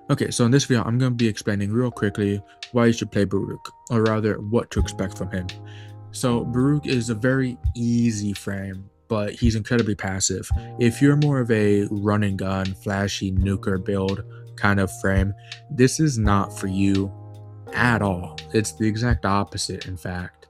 Okay, so in this video, I'm going to be explaining real quickly why you should play Baruuk, or rather, what to expect from him. So Baruuk is a very easy frame, but he's incredibly passive. If you're more of a run and gun, flashy nuker build kind of frame, this is not for you at all. It's the exact opposite, in fact.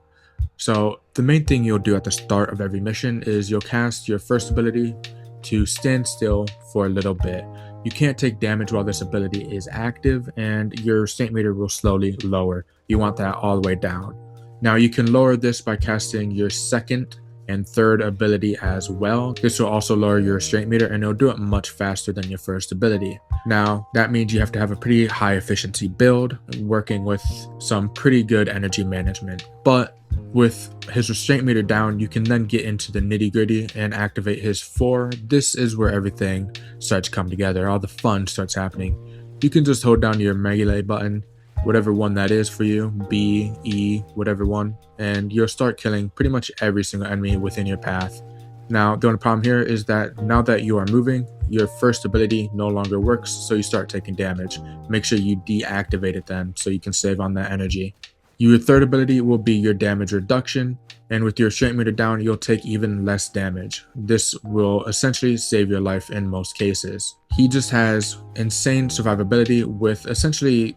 So the main thing you'll do at the start of every mission is you'll cast your first ability to stand still for a little bit. You can't take damage while this ability is active, and your strength meter will slowly lower. You want that all the way down. Now you can lower this by casting your second and third ability as well. This will also lower your strength meter, and it'll do it much faster than your first ability. Now that means you have to have a pretty high efficiency build, working with some pretty good energy management. But with his restraint meter down, you can then get into the nitty gritty and activate his 4. This is where everything starts to come together. All the fun starts happening. You can just hold down your melee button, whatever one that is for you, B, E, whatever one, and you'll start killing pretty much every single enemy within your path. Now, the only problem here is that now that you are moving, your first ability no longer works, so you start taking damage. Make sure you deactivate it then, so you can save on that energy. Your third ability will be your damage reduction, and with your strength meter down, you'll take even less damage. This will essentially save your life in most cases. He just has insane survivability with essentially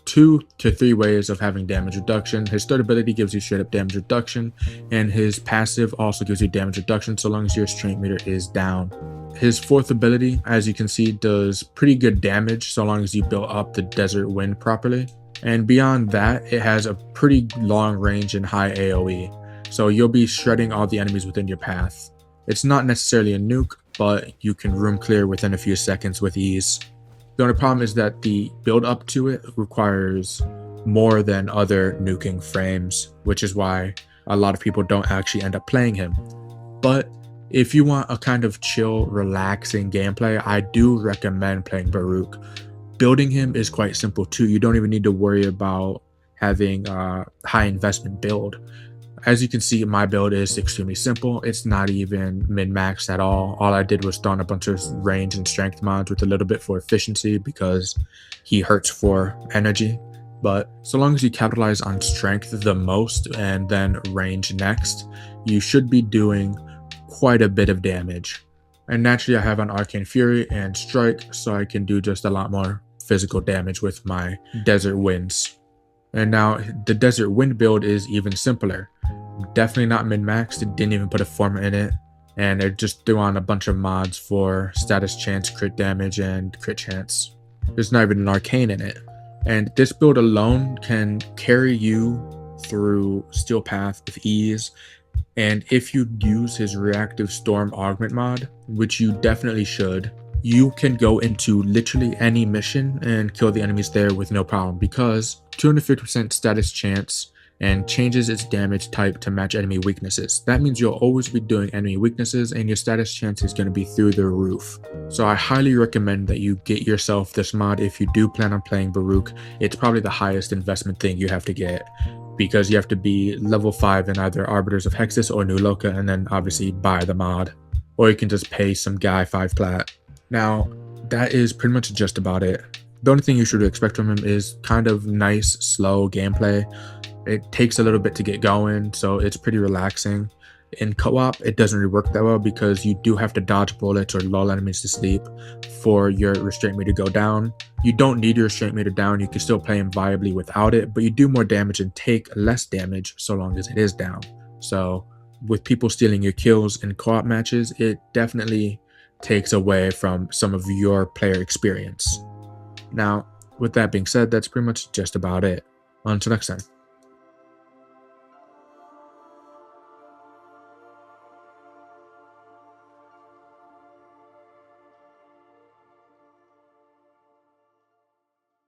2 to 3 ways of having damage reduction. His third ability gives you straight up damage reduction, and his passive also gives you damage reduction so long as your strength meter is down. His fourth ability, as you can see, does pretty good damage so long as you build up the desert wind properly. And beyond that, it has a pretty long range and high AoE, so you'll be shredding all the enemies within your path. It's not necessarily a nuke, but you can room clear within a few seconds with ease. The only problem is that the build up to it requires more than other nuking frames, which is why a lot of people don't actually end up playing him. But if you want a kind of chill, relaxing gameplay, I do recommend playing Baruuk. Building him is quite simple too. You don't even need to worry about having a high investment build. As you can see, my build is extremely simple. It's not even min-maxed at all. All I did was throw in a bunch of range and strength mods with a little bit for efficiency because he hurts for energy. But so long as you capitalize on strength the most and then range next, you should be doing quite a bit of damage. And naturally I have an Arcane Fury and Strike, so I can do just a lot more physical damage with my Desert Winds. And now the Desert Wind build is even simpler. Definitely not min-maxed, it didn't even put a forma in it, and it just threw on a bunch of mods for status chance, crit damage, and crit chance. There's not even an arcane in it. And this build alone can carry you through Steel Path with ease. And if you use his reactive storm augment mod, which you definitely should, you can go into literally any mission and kill the enemies there with no problem, because 250% status chance and changes its damage type to match enemy weaknesses. That means you'll always be doing enemy weaknesses and your status chance is going to be through the roof. So I highly recommend that you get yourself this mod if you do plan on playing Baruuk. It's probably the highest investment thing you have to get, because you have to be level 5 in either Arbiters of Hexus or New Loka, and then obviously buy the mod. Or you can just pay some guy 5 plat. Now, that is pretty much just about it. The only thing you should expect from him is kind of nice, slow gameplay. It takes a little bit to get going, so it's pretty relaxing. In co-op, it doesn't really work that well because you do have to dodge bullets or lull enemies to sleep for your restraint meter to go down. You don't need your restraint meter down, you can still play him viably without it, but you do more damage and take less damage so long as it is down. So with people stealing your kills in co-op matches, it definitely takes away from some of your player experience. Now, with that being said, that's pretty much just about it. Until next time.